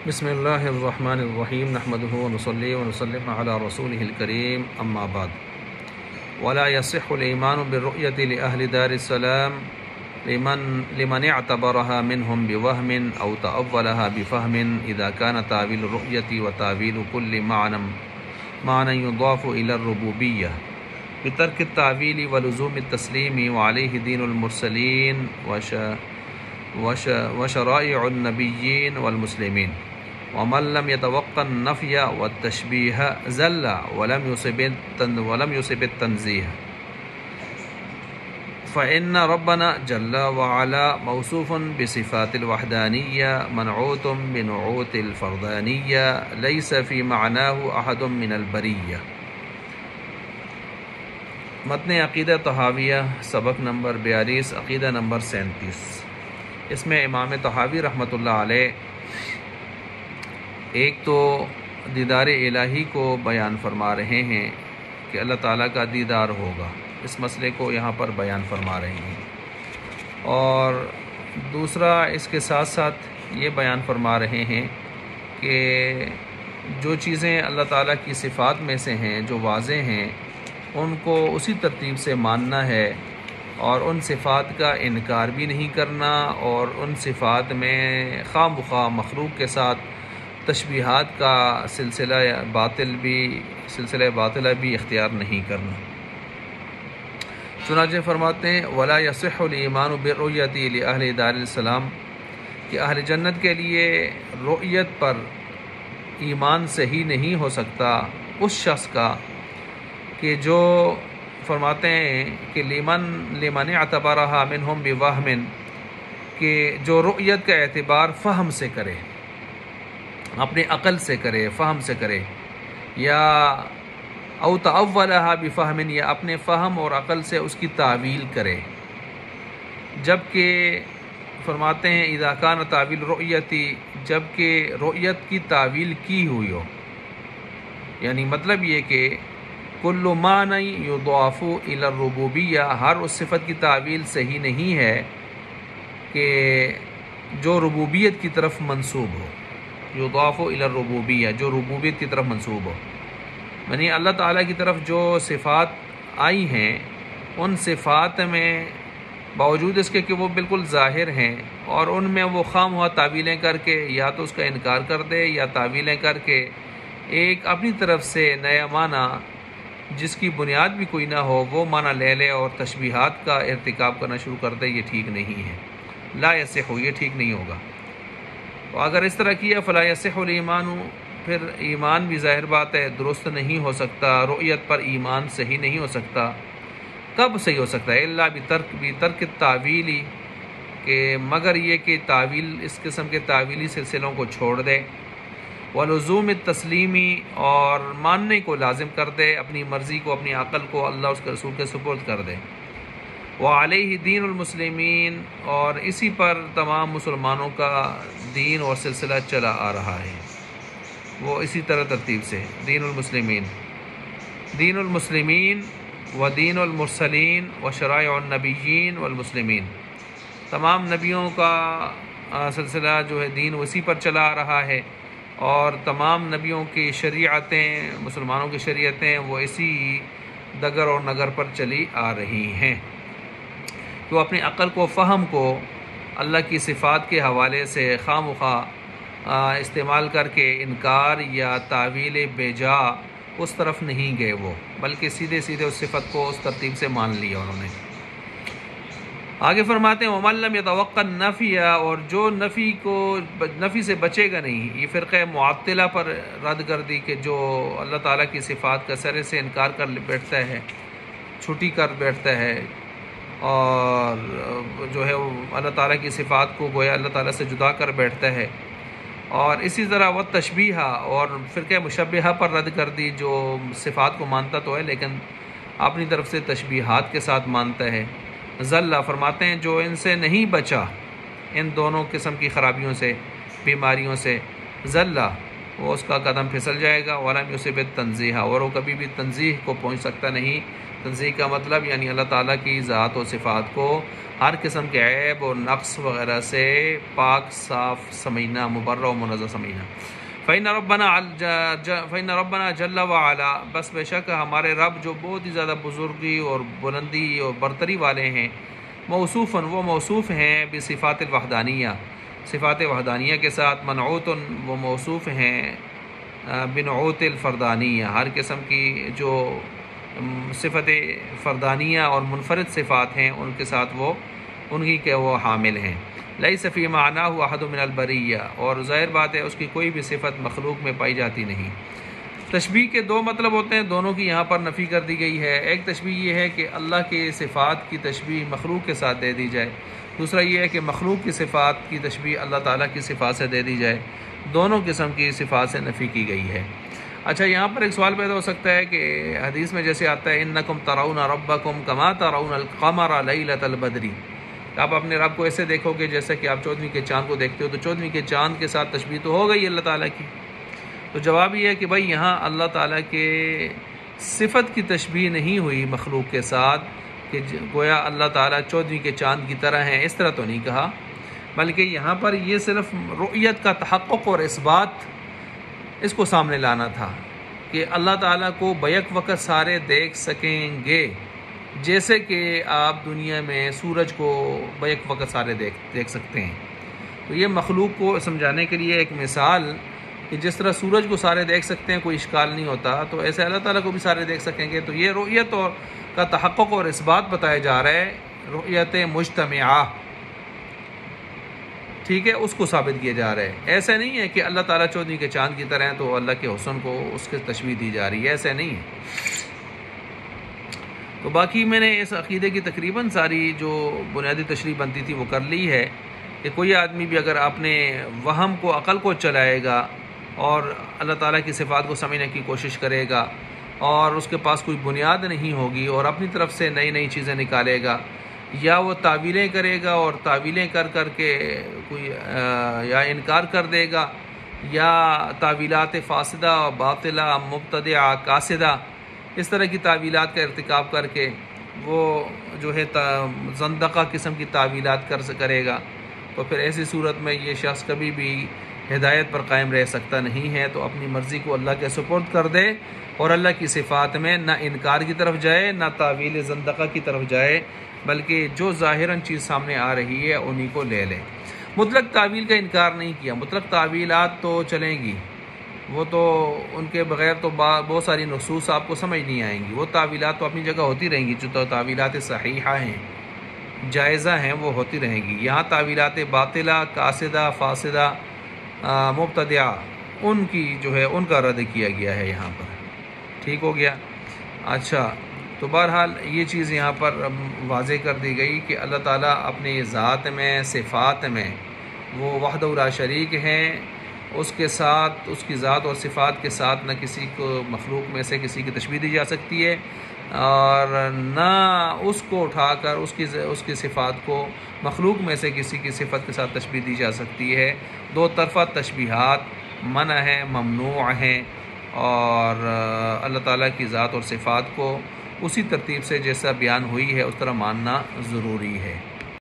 بسم اللہ الرحمن الرحیم نحمده ونصلی ونسلم علی رسولہ الکریم اما بعد ولا يصح الایمان بالرؤیة لأهل دار السلام لمن اعتبرها منهم بوهم او تأولها بفهم اذا كان تاویل الرؤیة وتاویل كل معنى يضاف الى الربوبیہ بترک التاویل ولزوم التسلیم وعلیہ دین المرسلین وشرائع النبیین والمسلمین ومن لم يتوقع النفي والتشبيه زل ولم يصب التنزيه فإن ربنا جل وعلا موصوف بصفات الوحدانية منعوت بنعوت الفردانية ليس في معناه أحد من البرية۔ متن عقیدہ طحاویہ سبق نمبر 42 عقیدہ نمبر 37۔ اس میں امام طحاوی رحمۃ اللہ علیہ ایک تو دیدار الہی کو بیان فرما رہے ہیں کہ اللہ تعالیٰ کا دیدار ہوگا، اس مسئلے کو یہاں پر بیان فرما رہے ہیں، اور دوسرا اس کے ساتھ ساتھ یہ بیان فرما رہے ہیں کہ جو چیزیں اللہ تعالیٰ کی صفات میں سے ہیں جو واضح ہیں ان کو اسی ترتیب سے ماننا ہے، اور ان صفات کا انکار بھی نہیں کرنا، اور ان صفات میں خواہ مخواہ مخلوق کے ساتھ تشبیہات کا سلسلہ باطلہ بھی اختیار نہیں کرنا۔ چنانچہ فرماتے ہیں ولا يصح الایمان بالرؤیة لأہل دار السلام کہ اہل جنت کے لیے رؤیت پر ایمان صحیح نہیں ہو سکتا اس شخص کا کہ جو فرماتے ہیں کہ لمن اعتبرها منهم بوهم کہ جو رؤیت کا اعتبار فہم سے کرے، اپنے عقل سے کرے، فہم سے کرے، یا او تأولها بفهم یا اپنے فہم اور عقل سے اس کی تعویل کرے، جبکہ فرماتے ہیں اذا کان تعویل رؤیتی جبکہ رؤیت کی تعویل کی ہوئی ہو، یعنی مطلب یہ کہ کل معنی یضاف الی الربوبیہ ہر اس صفت کی تعویل صحیح نہیں ہے کہ جو ربوبیت کی طرف منسوب ہو، یضاف الی الربوبیہ جو ربوبیت کی طرف منسوب ہو، یعنی اللہ تعالیٰ کی طرف جو صفات آئی ہیں ان صفات میں باوجود اس کے کہ وہ بالکل ظاہر ہیں اور ان میں وہ خام ہوا تعویلیں کر کے یا تو اس کا انکار کر دے یا تعویلیں کر کے ایک اپنی طرف سے نیا معنی جس کی بنیاد بھی کوئی نہ ہو وہ معنی لے لے اور تشبیہات کا ارتکاب کرنا شروع کر دے، یہ ٹھیک نہیں ہے، لا یصح، یہ ٹھیک نہیں ہوگا۔ تو اگر اس طرح کیا فلا یصح الایمان، پھر ایمان بھی ظاہر بات ہے درست نہیں ہو سکتا، رؤیت پر ایمان صحیح نہیں ہو سکتا۔ کب صحیح ہو سکتا ہے؟ الا بترک التاویلی کہ مگر یہ کہ تعویل اس قسم کے تعویلی سلسلوں کو چھوڑ دے، ولزوم التسلیمی اور ماننے کو لازم کر دے، اپنی مرضی کو اپنی عقل کو اللہ اس کے رسول کے سپرد کر دے، وعلیہ دین المسلمین اور اسی پر تمام مسلمانوں کا دین اور سلسلہ چلا آ رہا ہے، وہ اسی طرح ترتیب سے دین المسلمین و دین المرسلین و شرائع النبیین والمسلمین، تمام نبیوں کا سلسلہ جو ہے دین اسی پر چلا آ رہا ہے، اور تمام نبیوں کی شریعتیں مسلمانوں کی شریعتیں وہ اسی دگر اور نگر پر چلی آ رہی ہیں۔ تو اپنی عقل کو فہم کو اللہ کی صفات کے حوالے سے خواہ مخواہ استعمال کر کے انکار یا تعویل بے جا اس طرف نہیں گئے وہ، بلکہ سیدھے اس صفت کو اس ترتیب سے مان لیا انہوں نے۔ آگے فرماتے ہیں ومن لم يتوقع النفی اور جو نفی سے بچے گا نہیں، یہ فرقہ معطلہ پر رد کر دی کہ جو اللہ تعالیٰ کی صفات کا سرے سے انکار کر بیٹھتا ہے، چھٹی کر بیٹھتا ہے، اور جو ہے وہ اللہ تعالیٰ کی صفات کو گویا اللہ تعالیٰ سے جدا کر بیٹھتا ہے، اور اسی طرح وہ تشبیہ اور فرقہ مشبہہ پر رد کر دی جو صفات کو مانتا تو ہے لیکن اپنی طرف سے تشبیہات کے ساتھ مانتا ہے۔ ذلہ فرماتے ہیں جو ان سے نہیں بچا، ان دونوں قسم کی خرابیوں سے، بیماریوں سے، ذلہ وہ اس کا قدم پھسل جائے گا۔ ولم یصب التنزیہ، اور وہ کبھی بھی تنزیہ کو پہنچ سکتا نہیں۔ تنزیہ کا مطلب یعنی اللہ تعالیٰ کی ذات و صفات کو ہر قسم کے عیب اور نقص وغیرہ سے پاک صاف سمجھنا، مبرہ و منزہ سمجھنا۔ فإن ربنا جل وعلا، بس بے شک ہمارے رب جو بہت ہی زیادہ بزرگی اور بلندی اور برتری والے ہیں، موصوفاً وہ موصوف ہیں بصفات الوحدانیہ، صفات وحدانیہ کے ساتھ، منعوت وہ موصوف ہیں بنعوت الفردانیہ، ہر قسم کی جو صفت فردانیہ اور منفرد صفات ہیں ان کے ساتھ وہ انہی کے وہ حامل ہیں۔ لیس فی معناہ احد من البریہ، اور ظاہر بات ہے اس کی کوئی بھی صفت مخلوق میں پائی جاتی نہیں۔ تشبیہ کے دو مطلب ہوتے ہیں، دونوں کی یہاں پر نفی کر دی گئی ہے۔ ایک تشبیہ یہ ہے کہ اللہ کے صفات کی تشبیہ مخلوق کے ساتھ دے دی جائے، دوسرا یہ ہے کہ مخلوق کی صفات کی تشبیہ اللہ تعالیٰ کی صفات سے دے دی جائے۔ دونوں قسم کی صفات سے نفی کی گئی ہے۔ اچھا، یہاں پر ایک سوال پیدا ہو سکتا ہے کہ حدیث میں جیسے آتا ہے انکم ترون ربکم کما ترون القمر لیلۃ البدر، آپ اپنے رب کو ایسے دیکھو گے جیسا کہ آپ چودھویں کے چاند کو دیکھتے ہو، تو چودھویں کے چاند کے ساتھ تشبیہ تو ہو گئی اللہ تعالیٰ کی۔ تو جواب یہ ہے کہ بھائی یہاں اللہ تعالیٰ کے صفت کی تشبیہ نہیں ہوئی مخلوق کے ساتھ کہ گویا اللہ تعالیٰ چودھویں کے چاند کی طرح ہیں، اس طرح تو نہیں کہا، بلکہ یہاں پر یہ صرف رؤیت کا تحقق اور اثبات اس کو سامنے لانا تھا کہ اللہ تعالیٰ کو بیک وقت سارے دیکھ سکیں گے، جیسے کہ آپ دنیا میں سورج کو بیک وقت سارے دیکھ سکتے ہیں۔ تو یہ مخلوق کو سمجھانے کے لیے ایک مثال کہ جس طرح سورج کو سارے دیکھ سکتے ہیں، کوئی اشکال نہیں ہوتا، تو ایسے اللہ تعالیٰ کو بھی سارے دیکھ سکیں گے۔ تو یہ رؤیت اور کا تحقق اور اثبات بتایا جا رہا ہے، رؤیت مجتمعہ، ٹھیک ہے، اس کو ثابت کیا جا رہا ہے۔ ایسا نہیں ہے کہ اللہ تعالیٰ چودھویں کے چاند کی طرح ہیں تو اللہ کے حسن کو اس کے تشبیہ دی جا رہی ہے، ایسا نہیں ہے۔ تو باقی میں نے اس عقیدے کی تقریباً ساری جو بنیادی تشریح بنتی تھی وہ کر لی ہے کہ کوئی آدمی بھی اگر اپنے وہم کو، عقل کو چلائے گا اور اللہ تعالیٰ کی صفات کو سمجھنے کی کوشش کرے گا اور اس کے پاس کوئی بنیاد نہیں ہوگی اور اپنی طرف سے نئی نئی چیزیں نکالے گا، یا وہ تعویلیں کرے گا اور تعویلیں کر کے کوئی یا انکار کر دے گا، یا تعویلات فاسدہ، باطلہ، مبتدعہ، قاصدہ، اس طرح کی تعویلات کا ارتکاب کر کے وہ جو ہے زندقہ قسم کی تعویلات کرے گا، تو پھر ایسی صورت میں یہ شخص کبھی بھی ہدایت پر قائم رہ سکتا نہیں ہے۔ تو اپنی مرضی کو اللہ کے سپرد کر دے اور اللہ کی صفات میں نہ انکار کی طرف جائے نہ تعویل زندقہ کی طرف جائے، بلکہ جو ظاہراً چیز سامنے آ رہی ہے انہی کو لے لے۔ مطلق تعویل کا انکار نہیں کیا، مطلق تعویلات تو چلیں گی، وہ تو ان کے بغیر تو بہت ساری نصوص آپ کو سمجھ نہیں آئیں گی، وہ تعویلات تو اپنی جگہ ہوتی رہیں گی، جو تعویلات صحیحہ ہیں، جائزہ ہیں، وہ ہوتی رہیں گی۔ یہاں تعویلات باطلہ، قاصدہ، فاسدہ، مبتدعہ، ان کی جو ہے ان کا رد کیا گیا ہے یہاں پر، ٹھیک ہو گیا۔ اچھا، تو بہرحال یہ چیز یہاں پر واضح کر دی گئی کہ اللہ تعالیٰ اپنی ذات میں، صفات میں وہ وحدہ لا شریک ہیں، اس کے ساتھ، اس کی ذات اور صفات کے ساتھ نہ کسی کو مخلوق میں سے کسی کی تشبیہ دی جا سکتی ہے، اور نہ اس کو اٹھا کر اس کی صفات کو مخلوق میں سے کسی کی صفت کے ساتھ تشبیہ دی جا سکتی ہے۔ دو طرفہ تشبیہات منع ہیں، ممنوع ہیں، اور اللہ تعالیٰ کی ذات اور صفات کو اسی ترتیب سے جیسا بیان ہوئی ہے اس طرح ماننا ضروری ہے۔